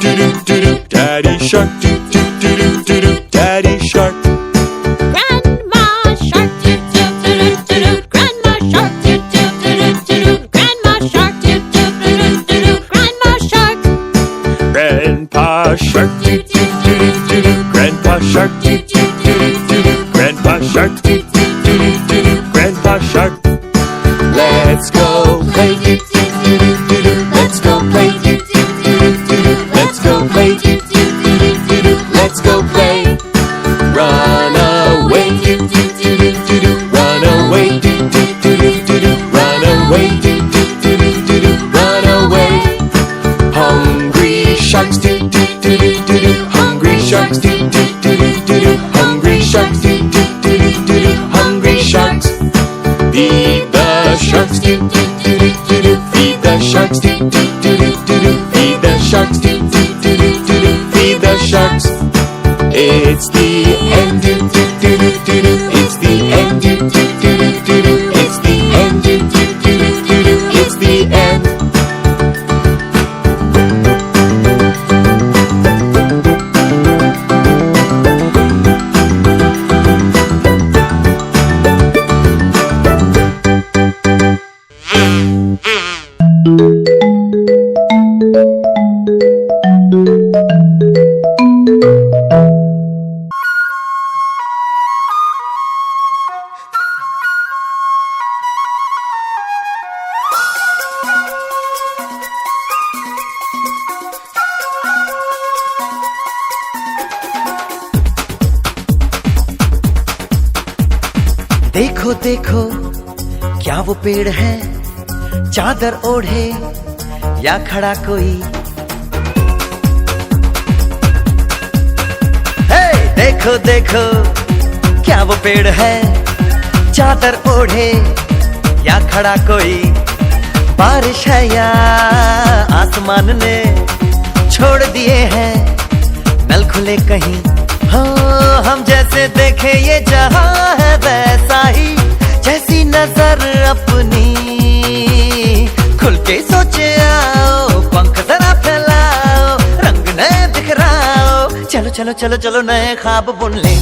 Daddy shark, Daddy shark. Grandma shark, Grandma shark, Grandma shark, Grandma shark. Grandpa shark, Grandpa shark, Grandpa shark, Grandpa shark. Let's go play, let's go play, let's go play, let's go play. Run away, run away, run away, run away. Hungry sharks, hungry sharks, hungry sharks, hungry sharks. Feed the sharks, feed the sharks, feed the sharks, feed the sharks. It's the end, it's the end, it's the end, it's the end. देखो देखो क्या वो पेड़ है, चादर ओढ़े या खड़ा कोई। हे देखो देखो क्या वो पेड़ है, चादर ओढ़े या खड़ा कोई। बारिश है या आसमान ने छोड़ दिए हैं नल खुले कहीं। हाँ हम जैसे देखे ये जहां है वैसा ही, जैसी नजर अपनी खुल के सोचे आओ। पंख जरा फैलाओ, रंग नए बिखराओ। चलो चलो चलो चलो नए ख्वाब बुन ले।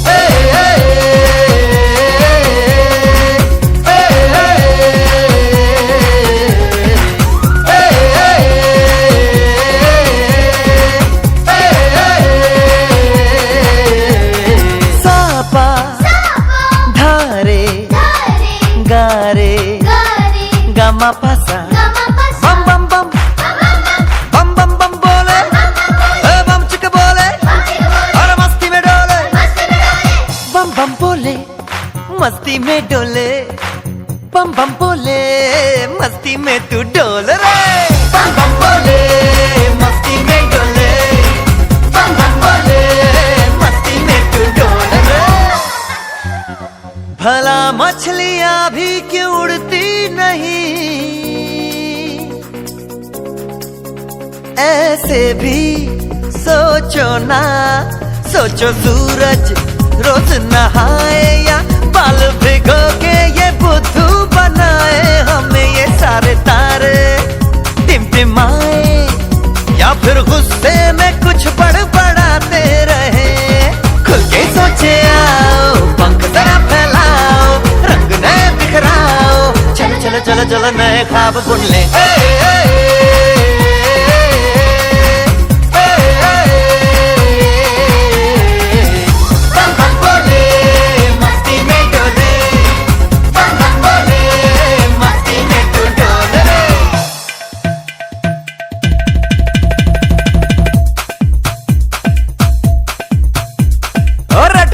गमा पासा बम बम बम बम बम बम बोले, बम चिक बोले और मस्ती में डोले। बम बम बोले मस्ती में डोले, बम बम बोले मस्ती में तू डोल रे। बम बम बोले मस्ती में डोले, बम बम बोले मस्ती में तू डोल रे। भला मछलियां भी क्यों उड़ती नहीं, ऐसे भी सोचो ना। सोचो सूरज रोज नहाए या बाल भिगो के ये बुद्धू बनाए। हमें ये सारे तारे टिमटिमाए या फिर गुस्से में कुछ बड़बड़ाते रहे। खुल के सोचे आओ, पंख जरा फैलाओ, रंग नए बिखराओ। चलो चलो चलो चलो नए ख्वाब बुन ले।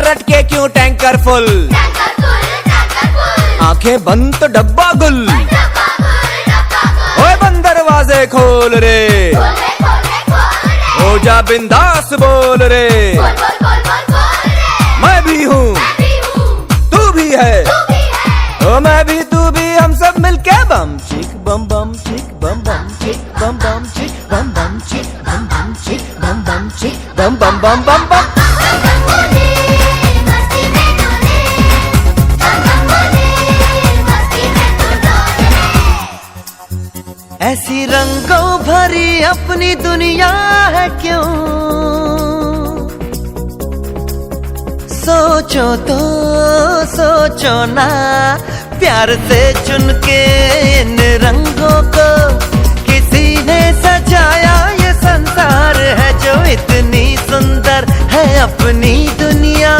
रट के क्यों टैंकर फुल, आंखें बंद तो डब्बा गुल। ओए बंद दरवाजे खोल रे, हो जा बिंदास बोल रे। मैं भी हूँ तू भी है, ओ मैं भी तू भी, हम सब मिलके बम चिक बम बम चिक बम बम चिक बम बम चिक बम बम चिक बम बम चिक बम बम चिक बम बम बम बम बम। ऐसी रंगों भरी अपनी दुनिया है क्यों, सोचो तो सोचो ना, प्यार से चुन के इन रंगों को किसी ने सजाया ये संसार है जो इतनी सुंदर है अपनी दुनिया।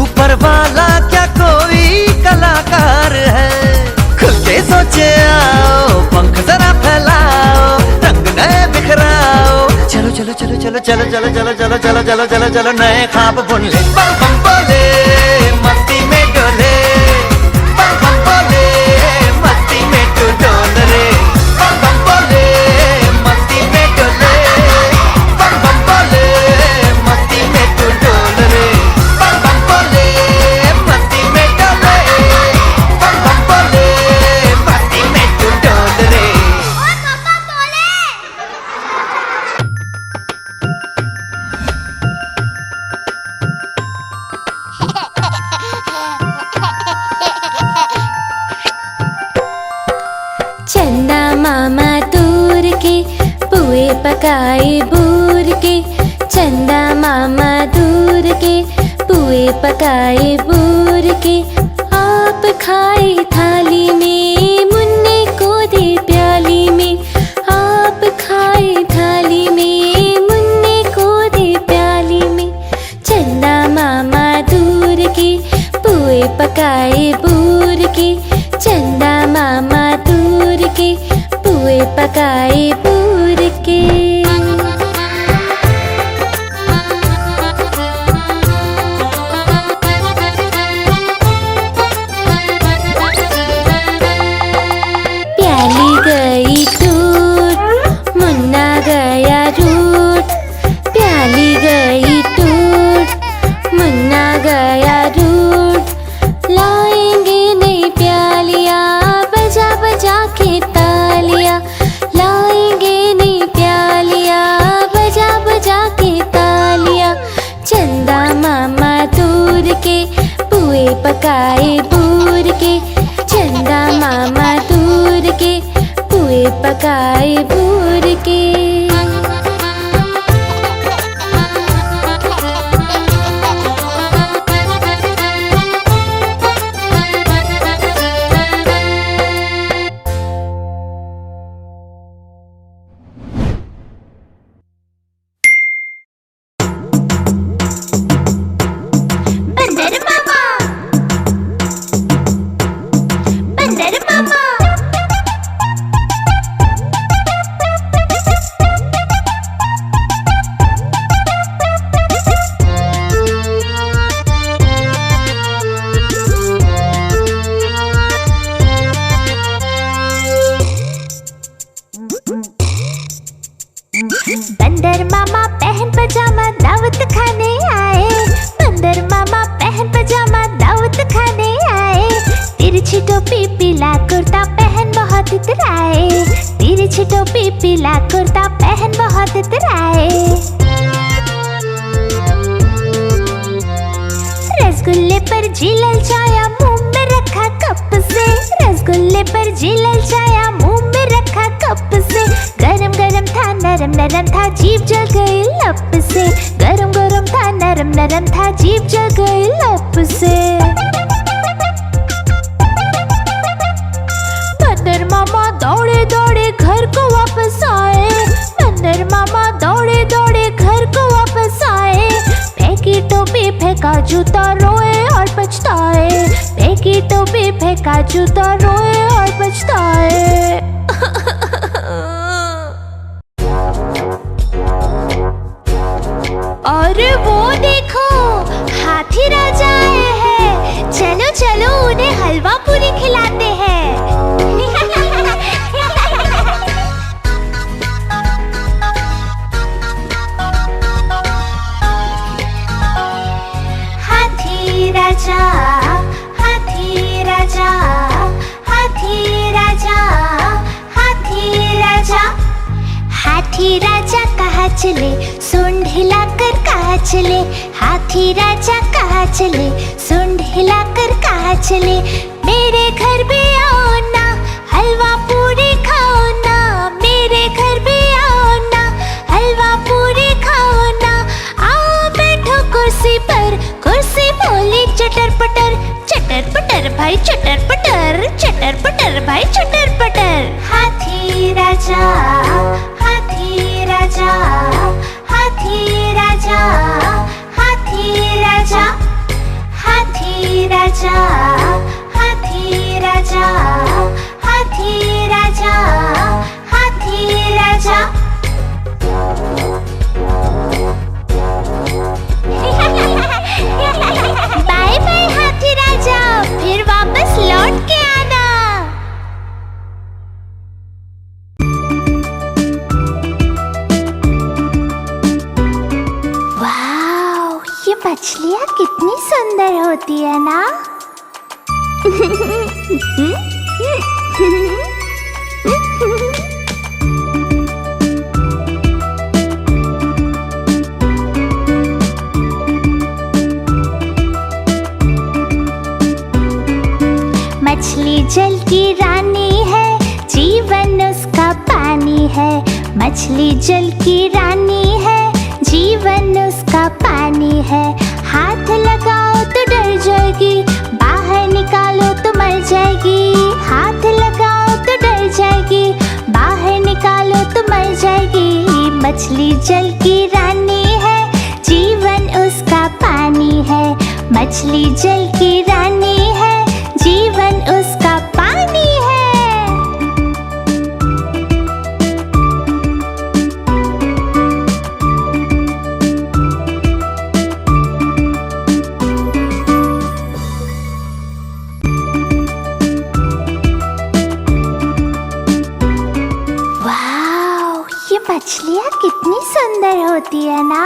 ऊपर वाला क्या कोई कलाकार है? खुल के सोचे आओ, पंख जरा फैलाओ, रंग नए बिखराओ। चलो चलो चलो चलो चलो चलो चलो चलो चलो चलो चलो चलो नए ख्वाब बुन ले। बम बम बोले मस्ती में डोले, बम बम बोले मस्ती में तू डोल रे। बम बम बोले मस्ती में डोले, बम बम बोले मस्ती में तू डोल रे। बम बम बोले मस्ती में डोले, बम बम बोले मस्ती में तू डोल रे। चंदा मामा दूर के पुए पकाए बूर के, चंदा मामा दूर के पुए पकाए बूर के। आप खाए थाली में, मुन्ने को दे प्याली में। आप खाए थाली में, मुन्ने को दे प्याली में। चंदा मामा दूर के पुए पकाए बूर के, चंदा मामा दूर के पुए पकाए बूर के। प्याली गई टूट, मुन्ना गया रूट। प्याली गई टूट, मुन्ना गया रूट। लाएंगे नई प्यालियाँ बजा बजा के तालियाँ। लाएंगे नई प्यालियाँ बजा बजा के तालियाँ। चंदा मामा दूर के पुए पकाए बूर के, चंदा मामा दूर के पुए पकाए बूर के। बंदर मामा, बंदर मामा। बंदर मामा पहन पजामा दावत खाने आए। बंदर मामा पहन पजामा दावत खाने आए। तिरछी टोपी पीला कुर्ता पहन बहुत इतराए। तिरछी टोपी पीला कुर्ता पहन बहुत इतराए। रसगुल्ले पर जी ललचाया मुंह में रखा कप से। रसगुल्ले पर जी ललचाया मुंह में रखा कप से। गरम गरम था नरम नरम था जीभ जल गई लप से। गरम गरम था नरम नरम था जीभ जल गई लप से। बंदर मामा दौड़े दौड़े घर को वापस आए। बंदर मामा दौड़े दौड़े घर को वापस आए। फेंकी टोपी फेंका जूता रोए और पछताए। फेंकी टोपी फेंका जूता रोए और पछताए। अरे वो देखो हाथी राजा आए हैं। चलो चलो उन्हें हलवा पूरी खिलाते हैं। हाथी राजा, हाथी राजा, हाथी राजा, हाथी राजा। हाथी राजा कहाँ चले सूंड हिलाकर कहाँ चले। हाथी राजा कहाँ चले सूंड हिलाकर कहाँ चले। मेरे घर भी आओ ना हलवा पूरी खाओ ना। मेरे घर भी आओ ना हलवा पूरी खाओ ना। आओ बैठो कुर्सी पर, कुर्सी बोली चट मछलियाँ कितनी सुंदर होती है ना। मछली जल की रानी है, जीवन उसका पानी है। मछली जल की रानी है, जीवन उसका पानी है। हाथ लगाओ तो डर जाएगी, बाहर निकालो तो मर जाएगी। हाथ लगाओ तो डर जाएगी, बाहर निकालो तो मर जाएगी। मछली जल की रानी है, जीवन उसका पानी है। मछली जल की रानी है, जीवन उसका पानी है। वाव, ये मछलियाँ कितनी सुंदर होती है ना।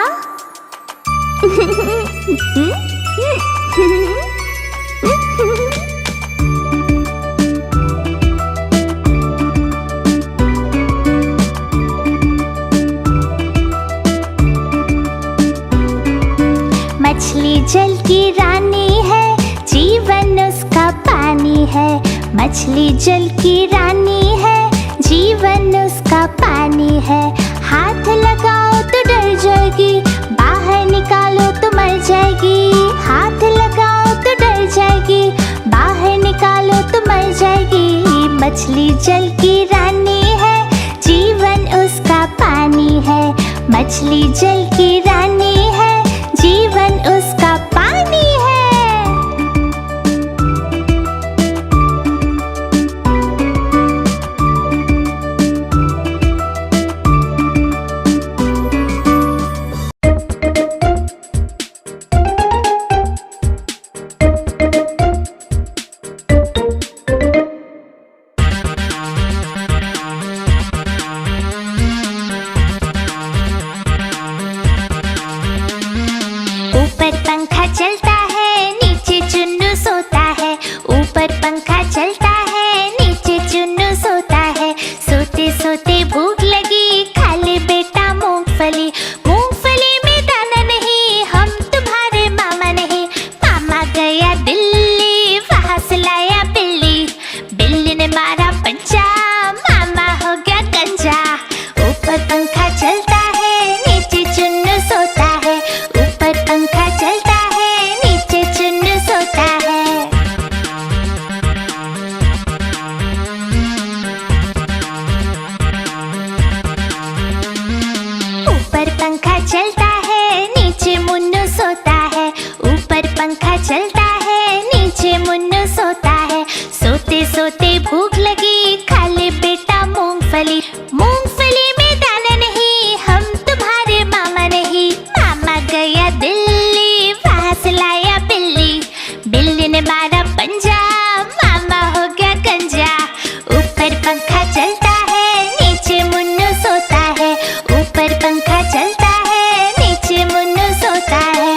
मछली जल की रानी है, जीवन उसका पानी है। मछली जल की रानी है, जीवन उसका पानी है। हाथ लगाओ तो डर जाएगी, बाहर निकालो तो मर जाएगी। हाथ लगाओ तो डर जाएगी, बाहर निकालो तो मर जाएगी। मछली जल की रानी है, जीवन उसका पानी है। मछली जल की रानी है, जीवन उसका पानी है। ऊपर पंखा चलता है, नीचे चुन्नू सोता है। ऊपर पंखा चलता है, नीचे चुन्नू सोता है। सोते सोते भूख लगी, खा ले बेटा मूंगफली। मूंगफली में दाना नहीं, हम तुम्हारे मामा नहीं। मामा गया दिल्ली, वहाँ से लाया बिल्ली। बिल्ली ने मारा पंजा, मामा हो गया गंजा। ऊपर पंखा चलता है, नीचे चुन्नू सोता है। ऊपर पंखा चलता है, नीचे चुन्नू सोता है। ऊपर पंखा चलता है, नीचे मुन्नू सोता है। ऊपर पंखा चलता है, नीचे मुन्नू सोता है। सोते सोते भूख लगी, खा ले बेटा मूंगफली। मूंगफली में दाना नहीं, हम तुम्हारे मामा नहीं। मामा गया दिल्ली, वहाँ से लाया बिल्ली। बिल्ली ने मारा पंजा, मामा हो गया गंजा। ऊपर पंखा चलता है, नीचे मुन्नू सोता है। ऊपर पंखा चलता है, नीचे मुन्नू सोता है।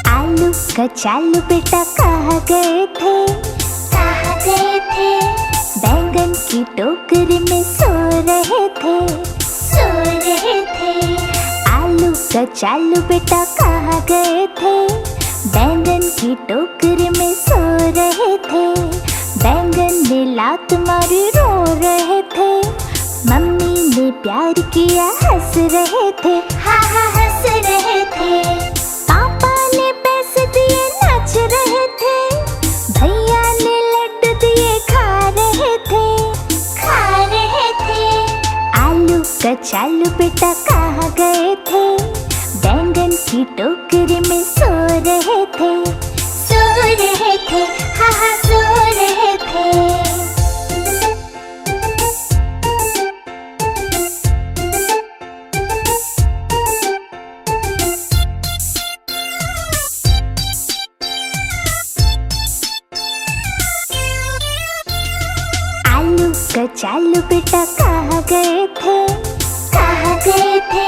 आलू कचालू बेटा कहाँ गए थे? कहाँ गए थे? बैंगन की टोकरी में सो रहे थे। सो रहे थे। आलू कचालू बेटा कहाँ गए थे? बैंगन की टोकरी में सो रहे थे। बैंगन ने लात मारी, रो रहे थे। मम्मी ने प्यार किया, हंस रहे थे। हाँ हाँ हंस रहे थे। पापा ने पैसे दिए, नाच रहे थे। भैया ने लड्डू दिए, खा रहे थे। खा रहे थे। आलू कचालू बेटा कहाँ गए थे? बैंगन की टोकरी में सो रहे थे। सो रहे थे। हाँ हाँ सो रहे थे। चालू बेटा कहाँ गए थे, कहाँ गए थे?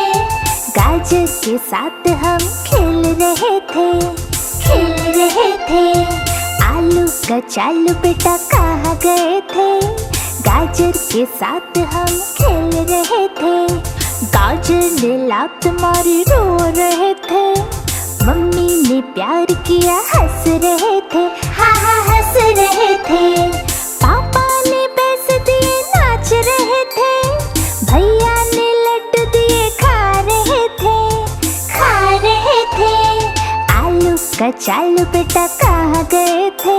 गाजर के साथ हम खेल रहे थे, खेल रहे थे। आलू का चालू बेटा कहाँ गए थे, गाजर के साथ हम खेल रहे थे। गाजर ने लात मारी रो रहे थे, मम्मी ने प्यार किया हंस रहे थे, हाँ हाँ हंस रहे थे। पापा ने पैस दिए नाच रहे थे, भैया ने लड्डू दिए खा रहे थे, खा रहे थे। आलू का चालू बेटा कहाँ गए थे,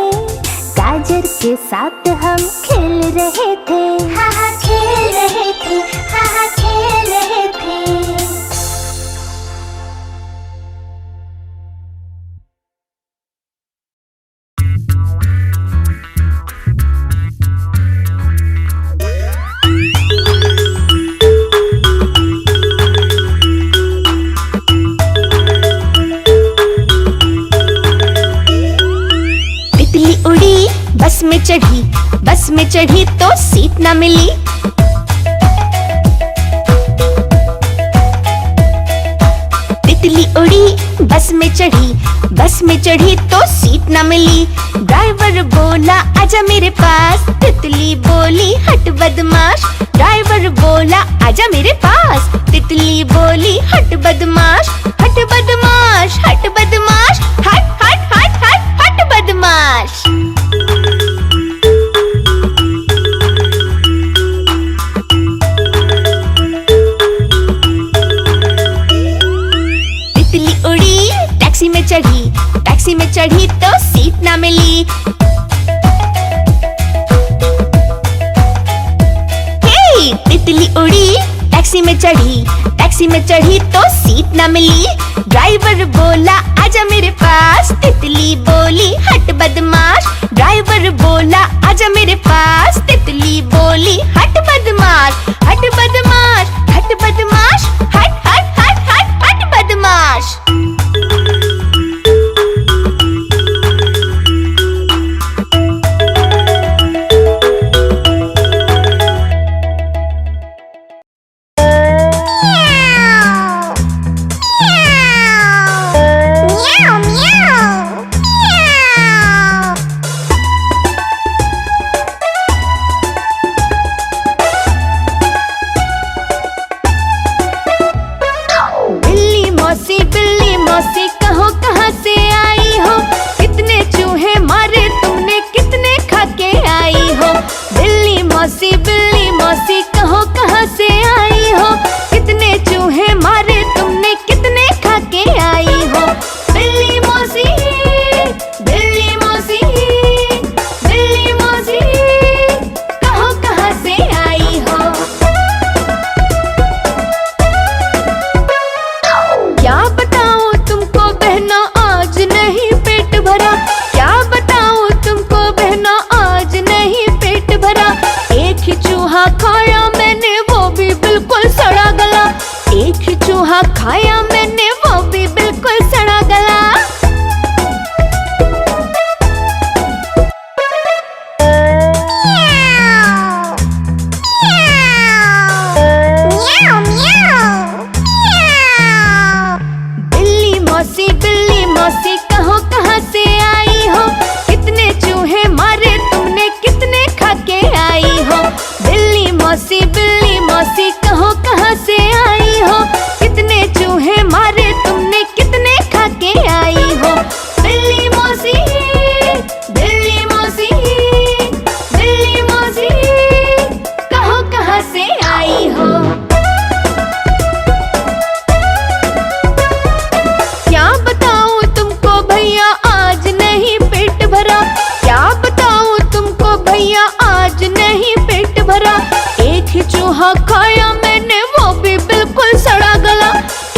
गाजर के साथ हम खेल रहे थे, हाँ हाँ खेल रहे थे, हाँ हाँ खेल रहे थे। बस में चढ़ी, बस में चढ़ी तो सीट ना मिली। तितली उड़ी, बस में चढ़ी, बस में चढ़ी तो सीट ना मिली। ड्राइवर बोला आजा मेरे पास, तितली बोली हट बदमाश। ड्राइवर बोला आजा मेरे पास, तितली बोली हट बदमाश, हट बदमाश, हट बदमाश, हट हट हट हट हट बदमाश। टैक्सी में चढ़ी, टैक्सी में चढ़ी तो सीट ना मिली। हे तितली उड़ी, टैक्सी में चढ़ी, टैक्सी में चढ़ी तो सीट ना मिली। ड्राइवर बोला आजा मेरे पास, तितली बोली हट बदमाश। ड्राइवर बोला आजा मेरे पास, तितली बोली हट बदमाश, हट बदमाश, हट बदमाश, हट हट हट हट हट बदमाश। बिल्ली मौसी कहो कहाँ से आई हो, कितने चूहे मारे तुमने, कितने खा के आई हो। बिल्ली मौसी कहो कहाँ से आई हो, कितने चूहे मारे तुमने, कितने खा के आई हो। बिल्ली मौसी, बिल्ली मौसी, बिल्ली मौसी कहो कहाँ से आई हो। क्या बताऊं तुमको बहना आज नहीं पेट भरा, क्या बताऊं तुमको बहना आज नहीं पेट भरा। एक ही चूहा खाया मैंने वो भी बिल्कुल सड़ा गला, एक ही चूहा खाया मैंने वो भी बिल्कुल सड़ा गला। बिल्ली मौसी कहो कहाँ से आई हो, कितने चूहे मारे तुमने, कितने खा के आई हो। बिल्ली मौसी कहो कहाँ से आई हो, कितने चूहे मारे तुमने, कितने खा के आई हो। बिल्ली मौसी, बिल्ली मौसी, बिल्ली मौसी कहो कहाँ से आई हो। क्या बताऊं तुमको भैया आज नहीं पेट भरा, क्या बताऊं तुमको भैया आज नहीं पेट भरा। एक ही चूहा खाया मैंने वो भी बिल्कुल सड़ा गला,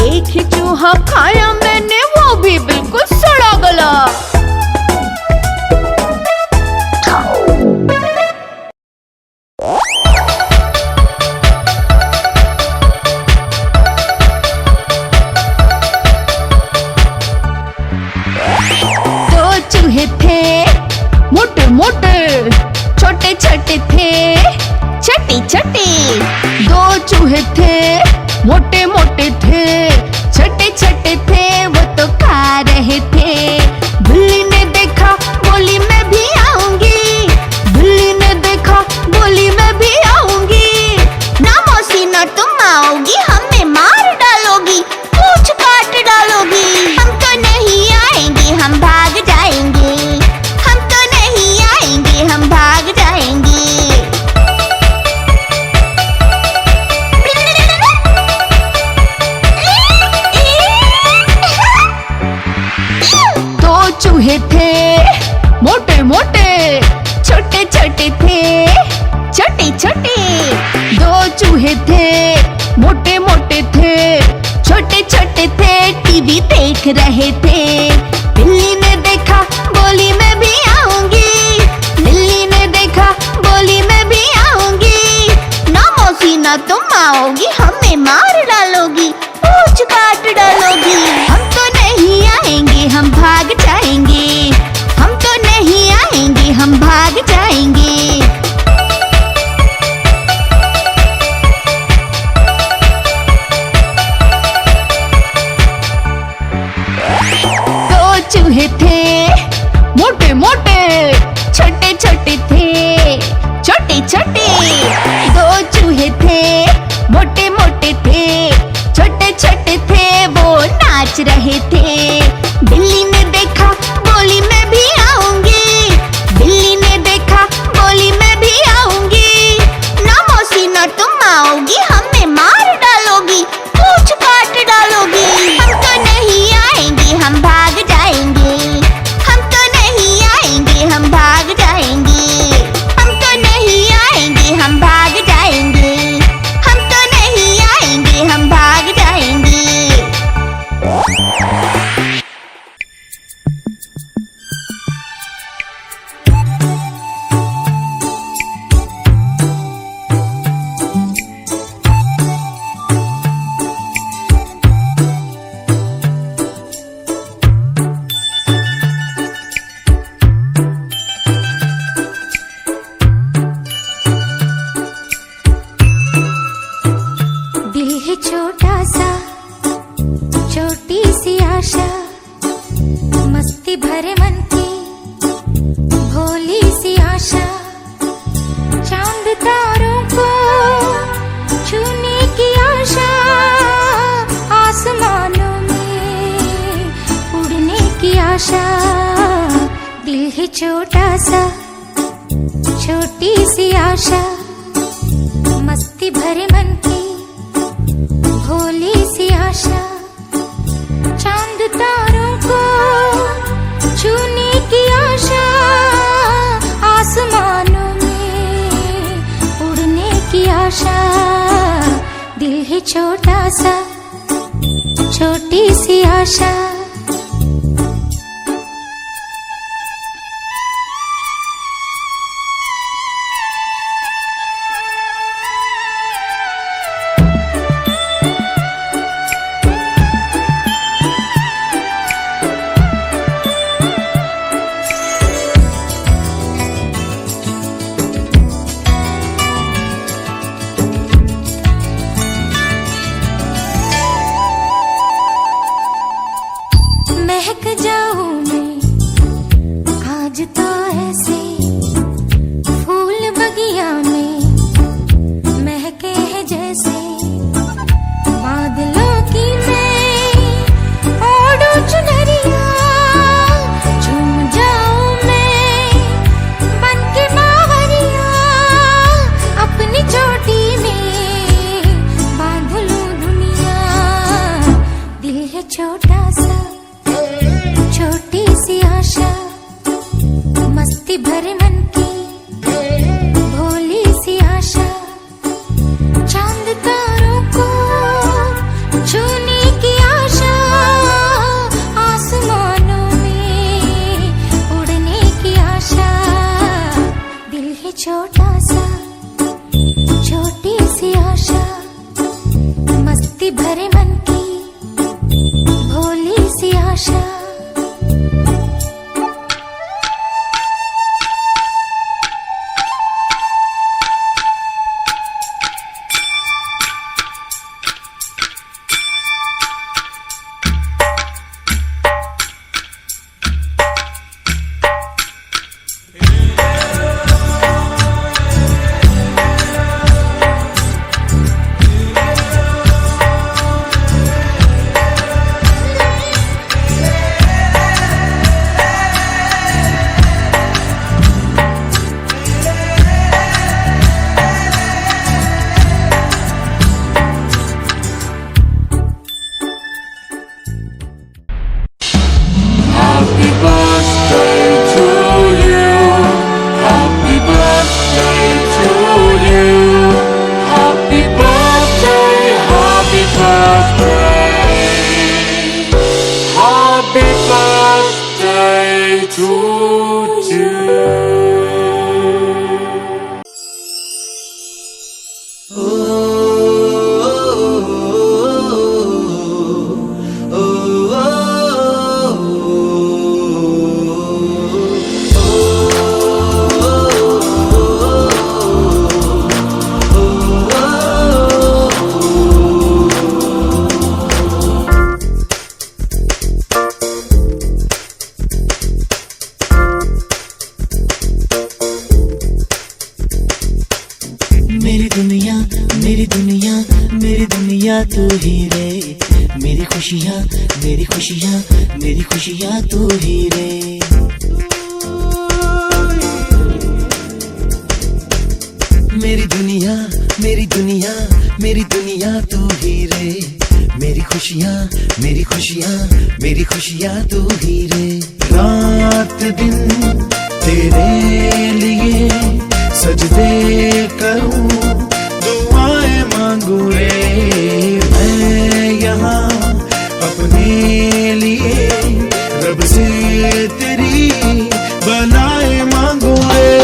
एक ही चूहा खाया मैंने वो भी बिल्कुल सड़ा गला। चूहे थे मोटे मोटे, छोटे छोटे थे, चटी मोटे मोटे थे, छोटे छोटे थे, वो तो खा रहे थे। बिल्ली ने देखा, बोली मैं भी आऊंगी। बिल्ली ने देखा, बोली मैं भी आऊंगी। ना मौसी ना तुम आओगी, हमें मार डालोगी, पूंछ काट डालोगी। हम तो नहीं आएंगे, हम भाग जाएंगे। हम तो नहीं आएंगे, हम भाग जाएंगे। दो चूहे थे, मोटे मोटे, छोटे छोटे थे, छोटे छोटे। दो चूहे थे, मोटे मोटे थे, छोटे छोटे थे, टीवी देख रहे थे। बिल्ली ने देखा, बोली मैं भी आऊंगी। बिल्ली ने देखा, बोली मैं भी आऊंगी। ना मौसी ना तुम आओगी, हमें मार डालोगी, पूंछ काट डालोगी। हम तो नहीं आएंगे, हम भाग जाएंगे। हम तो नहीं आएंगे, हम भाग जाएंगे। दो चूहे थे, मोटे मोटे, छोटे छोटे थे, छोटे छोटे। दो चूहे थे, मोटे मोटे थे, छोटे छोटे थे, वो नाच रहे थे। बिल्ली ने देखा, बोली मैं भी आऊंगी। बिल्ली ने देखा, बोली मैं भी आऊंगी। ना मौसी ना तुम आओगी, हमें मार डालोगी, पूंछ काट डालोगी। हम तो नहीं आएंगे, हम भाग जाएंगे। हम तो नहीं आएंगे, हम भाग जाएंगे। हम तो नहीं आएंगे, हम भाग जाएंगे। हम तो नहीं आएंगे, हम भाग जाएंगे। दिल है छोटा सा, छोटी सी आशा, मस्ती भरे मन की, भोली सी आशा। चांद तारों को छूने की आशा, आसमानों में उड़ने की आशा। दिल है छोटा सा, छोटी सी आशा, मस्ती भरे मन की, भोली सी आशा। चांद तारों को छूने की आशा, आसमानों में उड़ने की आशा। दिल है छोटा सा, छोटी सी आशा। महक जाऊं मैं आज तो ऐसे, फूल बगिया में महके हैं जैसे। बादलों की मैं ओढ़ू चुनरिया, झूम जाऊं मैं बन के बावरिया। अपनी चोटी में बांध लूं दुनिया। दिल है छोटा सा, छोटी सी आशा, मस्ती भरे मन की, भोली सी आशा। चांद तारों को छूने की आशा, आसमानों में उड़ने की आशा। दिल है छोटा सा, छोटी सी आशा, मस्ती भरे मन की, भोली सी आशा। मेरी दुनिया मेरी दुनिया मेरी दुनिया तू ही रे, मेरी खुशियाँ मेरी खुशियाँ मेरी खुशियाँ तू ही रे। मेरी दुनिया मेरी दुनिया मेरी दुनिया तू ही रे, मेरी खुशियाँ मेरी खुशियाँ मेरी खुशियाँ तू ही रे। रात दिन तेरे लिए सजदे करूं, दुआएं मांगू रे मैं यहाँ अपने लिए, रब से तेरी बनाए मांगू रे।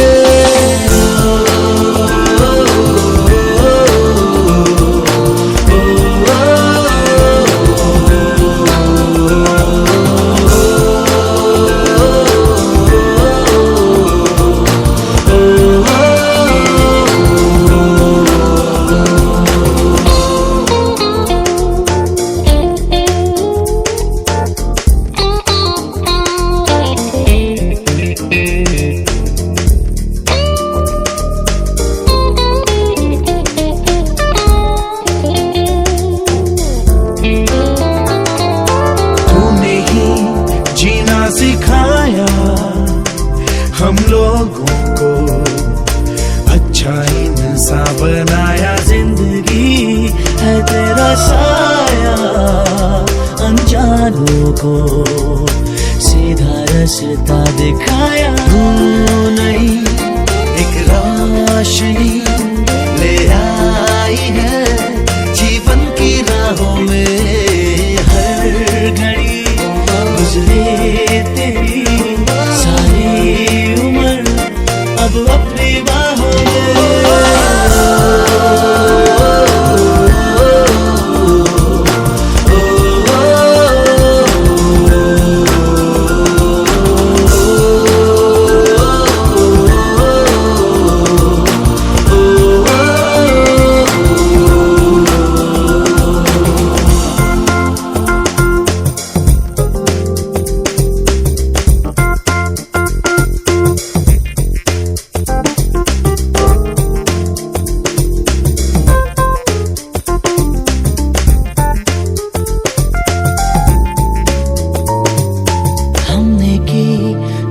सिखाया हम लोगों को, अच्छा इंसान बनाया, जिंदगी है तेरा साया, अनजानों को सीधा रास्ता दिखाया। तू नहीं एक रोशनी ले आई है जीवन की राहों में, हर घड़ी गुजरे तेरी सारी उम्र अब अपनी बाहों में।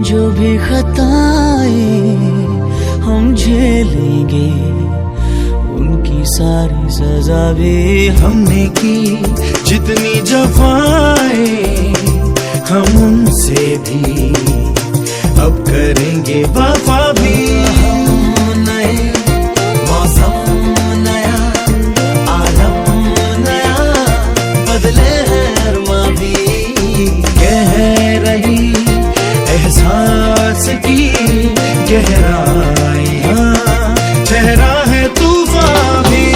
जो भी खताएं हम झेलेंगे, उनकी सारी सजा भी हमने की जितनी जफाएं हम उनसे भी अब करेंगे वफा भी। नए मौसम नया आलम नया, बदले हैं अरमा भी, कह रही एहसास की गहराइयां, चेहरा है तूफान भी।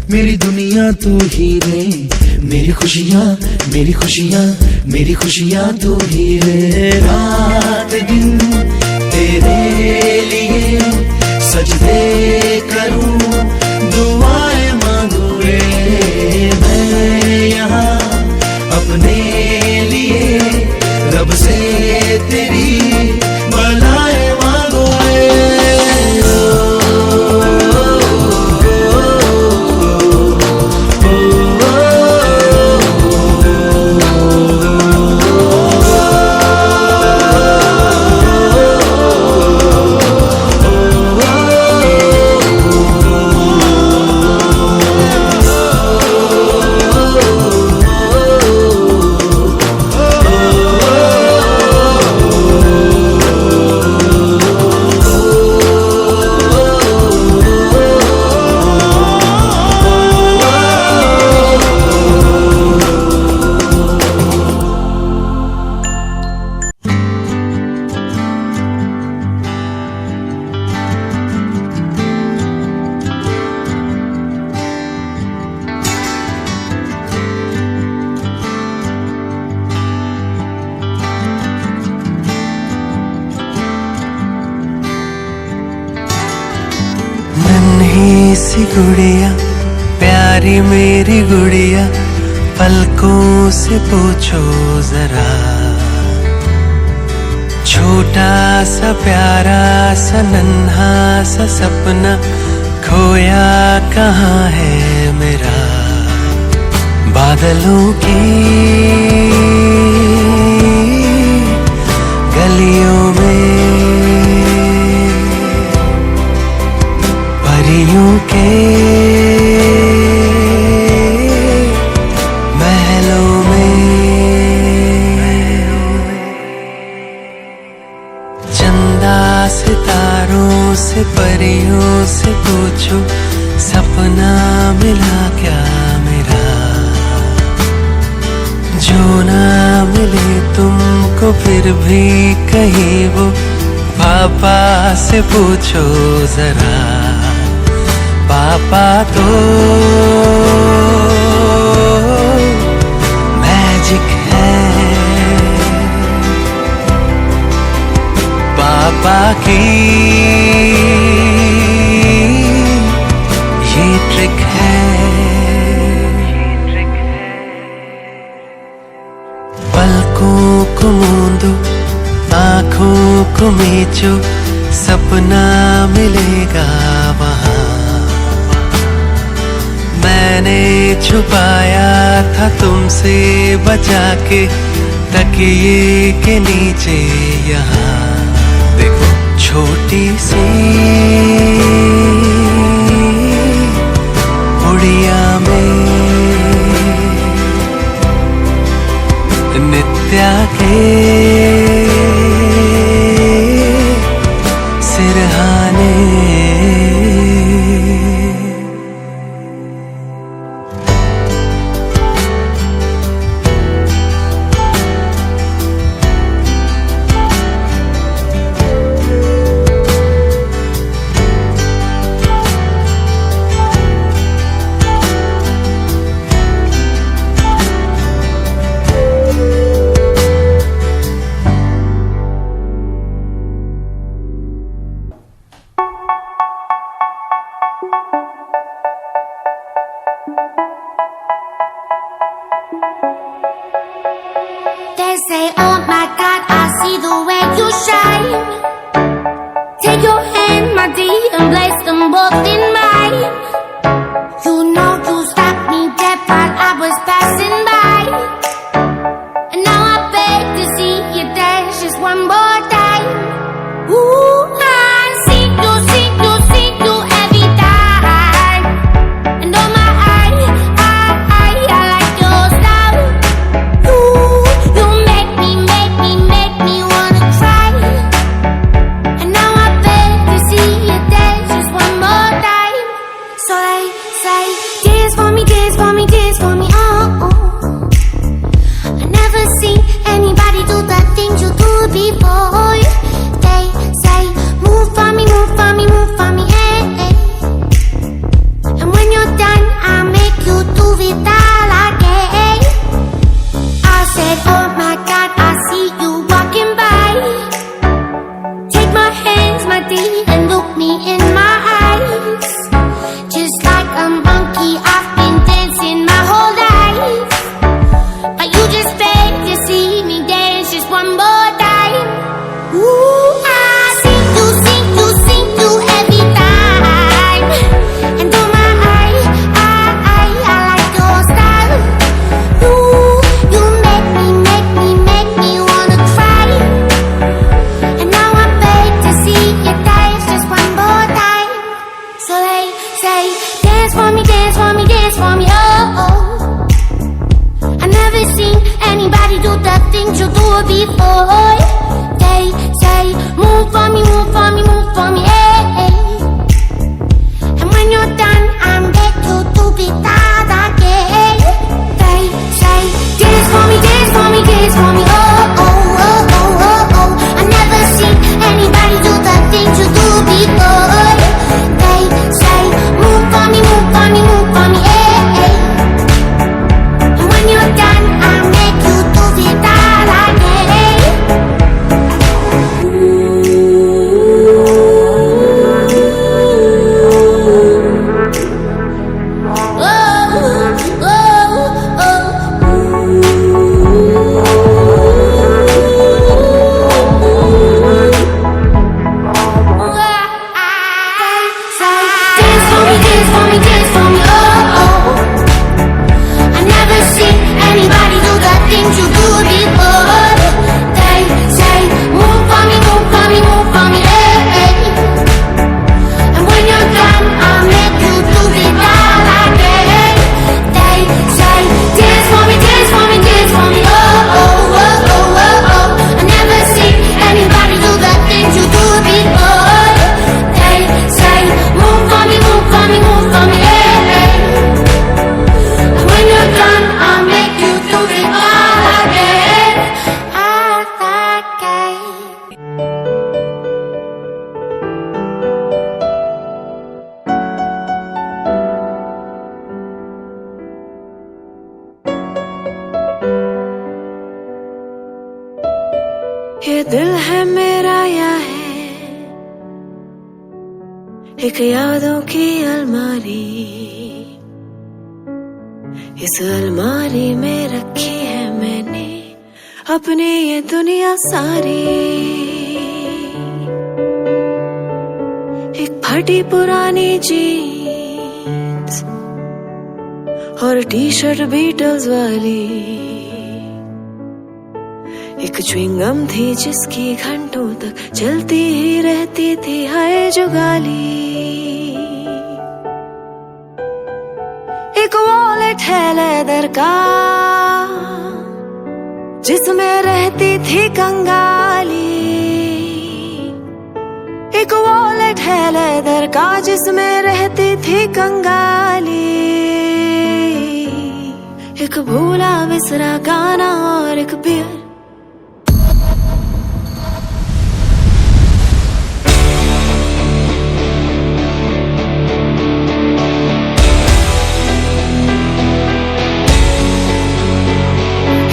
मेरी दुनिया तू ही रे, मेरी खुशियाँ मेरी खुशियाँ मेरी खुशियाँ तू ही रे। रात दिन तेरे लिए सजदे करूं, दुआएं मांगू रे मैं यहाँ अपने लिए, रब से तेरी भलाएं मांगू रे। सी गुड़िया, प्यारी मेरी गुड़िया, पलकों से पूछो जरा। छोटा सा प्यारा सा नन्हा सा सपना खोया कहाँ है मेरा। बादलों की गलियों में, परियों के महलों में, चंदा सितारों से परियों से पूछो सपना मिला क्या मेरा। जो ना मिले तुमको फिर भी कहीं वो, पापा से पूछो जरा। पापा तो मैजिक है, पापा की ये ट्रिक है। पलकों को मूंदो, आँखों को मीचो, सपना मिलेगा वहाँ। मैंने छुपाया था तुमसे बचा के तकिए के नीचे यहाँ। देखो छोटी सी उड़िया में नित्या के सिरहाने। They say, oh my God, I see the way you shine. Take your hand, my dear, and place them both in mine. You know you stopped me dead while I was passing by. And now I beg to see you dance just one more time. Ooh, I see you every time. And oh my, I like your style. You make me wanna cry. And now I beg to see you dance just one more time. So they say, dance for me, dance for me, dance for me, oh, oh. I never seen anybody do the things you do before. They say, move for me, move for me, move for me, hey, hey. And when you're done, I'll make you do it all again. I said, oh my God, I see you walking by. Take my hands, my dear, and look me in my eyes. Just like a monkey, I've been dancing my whole life. But you just beg to see me dance just one more time. Ooh, I see you every time. And oh my, I like your style. You make me wanna cry. And now I beg to see you dance just one more time. So they say, dance for me, dance for me, dance for me, oh, oh. I never seen anybody do the things you do before. They say, move for me, move for me, move for me, hey, hey. And when you're done, I'm back to do it all again. They say, dance for me, dance for me, dance for me, oh, oh, oh, oh, oh, oh. I never seen anybody do the things you do before. They say, move for me, move for me, move for me, hey, hey. And when you're done, I'll make you do it all again. एक यादों की अलमारी, इस अलमारी में रखी है मैंने अपनी ये दुनिया सारी। एक फटी पुरानी जीन्स और टी शर्ट बीटल्स वाली, एक च्युइंगम थी जिसकी घंटों तक चलती ही रहती थी हाय जुगाली। एक वॉलेट है लेदर का जिसमें रहती थी कंगाली। एक वॉलेट है लेदर का जिसमें रहती थी कंगाली। एक भूला बिसरा गाना और एक बियर।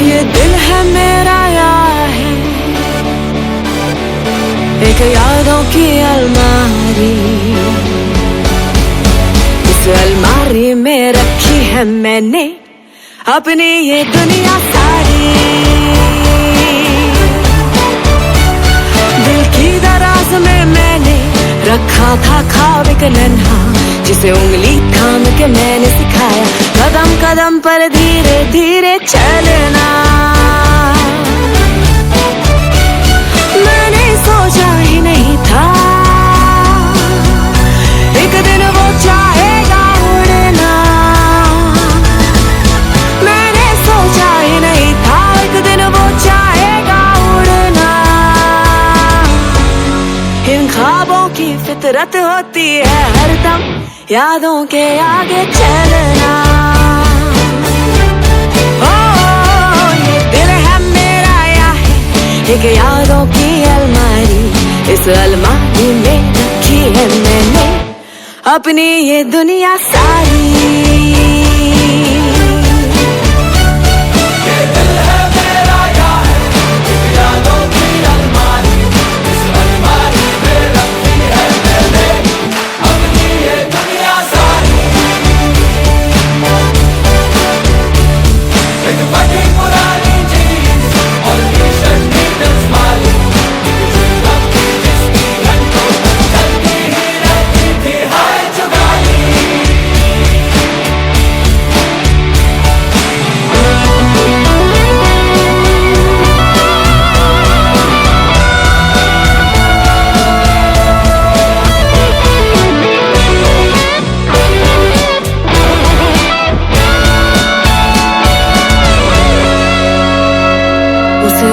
ये दिल है मेरा या है एक यादों की अलमारी, इस अलमारी में रखी है मैंने अपनी ये दुनिया सारी। दिल की दराज में मैंने रखा था ख्वाब एक नन्हा, जिसे उंगली थाम के मैंने सिखाया कदम कदम पर धीरे धीरे चलना। मैंने सोचा ही नहीं था एक दिन वो चाहेगा उड़ना। मैंने सोचा ही नहीं था एक दिन वो चाहेगा उड़ना। इन ख्वाबों की फितरत होती है हरदम यादों के आगे चलना। ओ ये दिल है मेरा या है एक यादों की अलमारी, इस अलमारी में रखी है मैंने अपनी ये दुनिया सारी।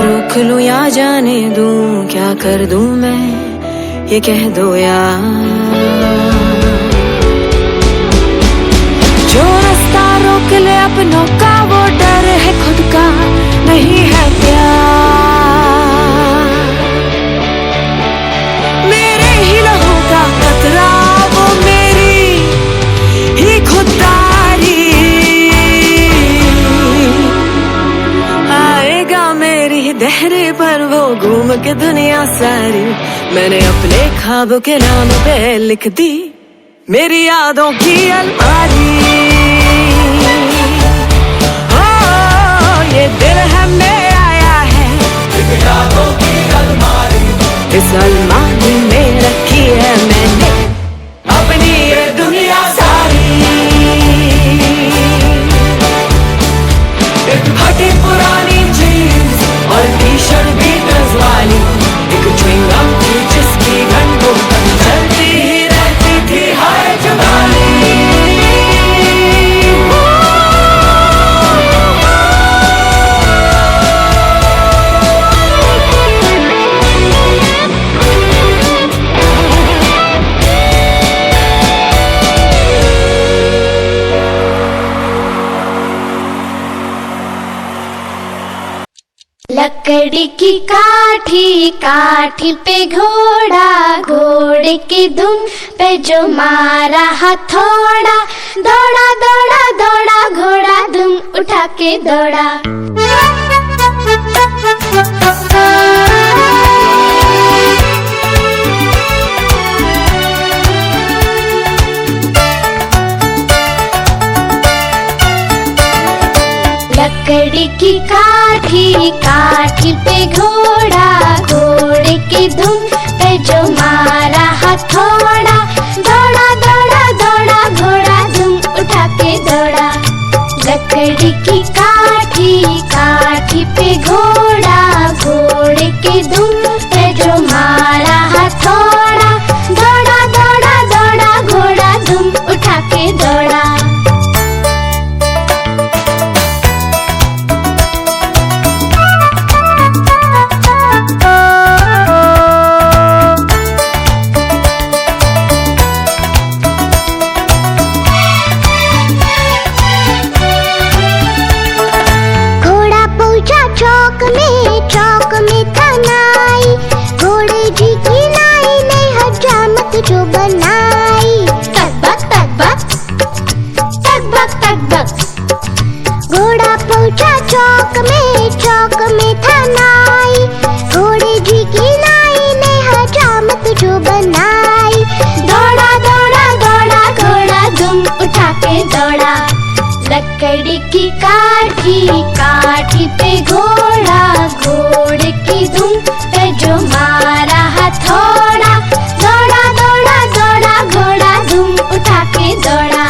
रोक लूं या जाने दूं, क्या कर दूं मैं ये कह दो यार। जो रास्ता रोक ले अपनों का वो डर है खुद का नहीं है प्यार। मेरे ही लहू का कतरा वो मेरी ही खुददारी। आएगा मेरी दहरे पर वो घूम के दुनिया सारी। मैंने अपने ख्वाबों के नाम पे लिख दी मेरी यादों की अलमारी। ये दिल है मेरा आया है यादों की अलमारी, इस अलमारी में रखी है मैंने अपनी ये दुनिया सारी। एक फटी पुरानी जीन्स और टी शर्ट बीटल्स वाली, एक च्युइंगम थी जिसकी घंटों तक चलती ही रहती थी हाय जुगाली। लकड़ी की काठी, काठी पे घोड़ा, घोड़े की दुम पे जो मारा हथौड़ा। दौड़ा दौड़ा दौड़ा घोड़ा दुम उठा के दौड़ा। लकड़ी की काठी, काठी पे घोड़ा, घोड़े की धुन पे जो मारा हथौड़ा, दौड़ा दौड़ा दौड़ा घोड़ा धुम उठा के दौड़ा। लकड़ी की काठी, काठी पे घोड़ा, घोड़े की धुन पे जो मारा हथौड़ा, दौड़ा दौड़ा दौड़ा घोड़ा धुम उठा के दौड़ा। घोड़ा पहुंचा चौक में था नाई, घोड़े जी की नाई ने हजामत जो बनाई। तक बक घोड़ा पहुंचा चौक में था नाई, घोड़े जी की नाई ने हजामत जो बनाई। दौड़ा दौड़ा दौड़ा घोड़ा धुम उठा के दौड़ा। लकड़ी की काठी, काठी पे घोड़ा, घोड़े की धुन पे जो मारा हथौड़ा, दौड़ा दौड़ा दौड़ा घोड़ा धुम उठा के दौड़ा।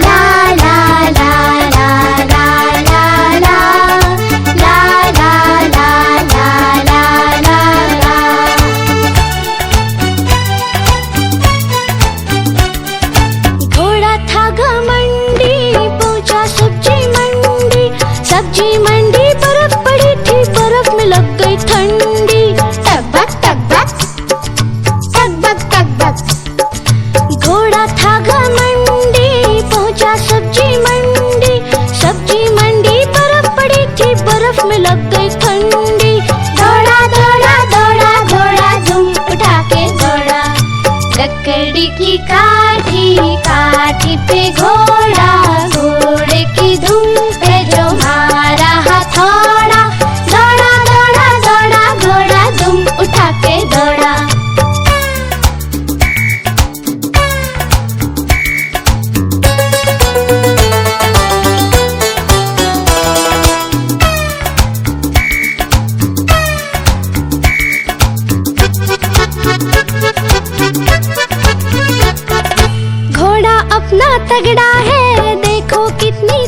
ला ला ला ला ला ला ला ला ला ला ला ला ला। घोड़ा था घमंडी, पहुंचा सब्जी मंडी, सब्जी मंडी बर्फ पड़ी थी, बर्फ में लग गई ठंडी। टक बक घोड़ा था घमंडी, पहुंचा सब्जी मंडी, सब्जी मंडी बर्फ पड़ी थी, बर्फ में लग गई ठंडी। दौड़ा दौड़ा दौड़ा घोड़ा धुम उठा के दौड़ा। लकड़ी की काठी, काठी पे घोड़ा, घोड़े की धुन पे जो मारा हथौड़ा, दौड़ा दौड़ा दौड़ा घोड़ा धुम उठा के दौड़ा। घोड़ा अपना तगड़ा है, देखो कितनी